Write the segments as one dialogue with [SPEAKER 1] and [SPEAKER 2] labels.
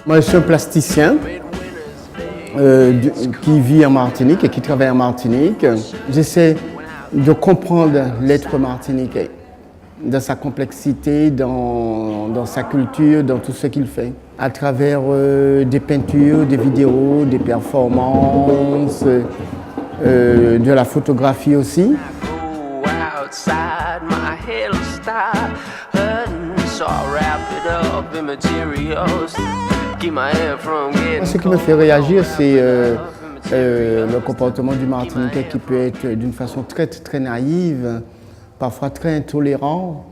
[SPEAKER 1] Moi, je suis un plasticien qui vit en Martinique et qui travaille en Martinique. J'essaie de comprendre l'être martiniquais, dans sa complexité, dans sa culture, dans tout ce qu'il fait, à travers des peintures, des vidéos, des performances, de la photographie aussi. Ce qui me fait réagir, c'est le comportement du Martiniquais qui peut être d'une façon très naïve, parfois très intolérant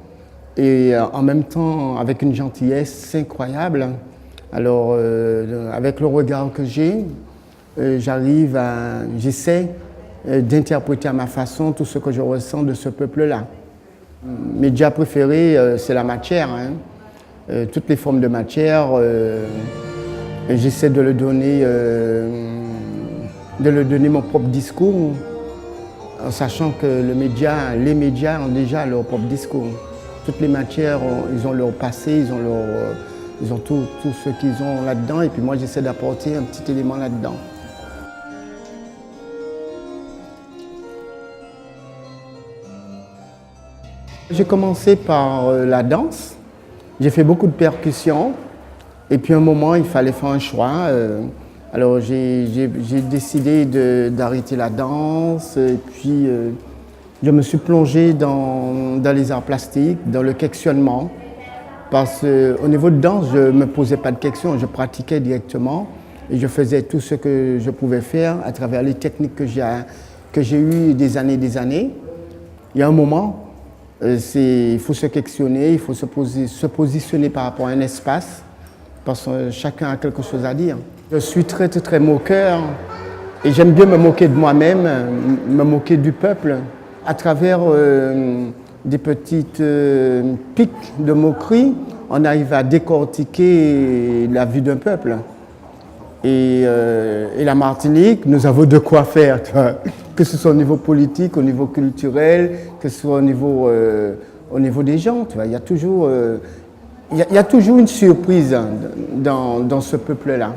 [SPEAKER 1] et en même temps avec une gentillesse incroyable. Alors avec le regard que j'ai, j'essaie d'interpréter à ma façon tout ce que je ressens de ce peuple-là. Mes médias préférés, c'est la matière, hein. Toutes les formes de matière, j'essaie de le donner mon propre discours, en sachant que les médias ont déjà leur propre discours. Toutes les matières, ils ont leur passé, ils ont tout ce qu'ils ont là-dedans, et puis moi j'essaie d'apporter un petit élément là-dedans. J'ai commencé par la danse. J'ai fait beaucoup de percussions et puis à un moment il fallait faire un choix. Alors j'ai décidé d'arrêter la danse et puis je me suis plongé dans les arts plastiques, dans le questionnement. Parce qu'au niveau de danse, je ne me posais pas de questions, je pratiquais directement et je faisais tout ce que je pouvais faire à travers les techniques que j'ai eues des années. Il y a un moment, il faut se questionner, il faut se positionner par rapport à un espace, parce que chacun a quelque chose à dire. Je suis très moqueur et j'aime bien me moquer de moi-même, me moquer du peuple, à travers des petites piques de moquerie, on arrive à décortiquer la vie d'un peuple. Et la Martinique, nous avons de quoi faire, que ce soit au niveau politique, au niveau culturel, que ce soit au niveau des gens. Tu vois. Il y a toujours une surprise dans ce peuple-là.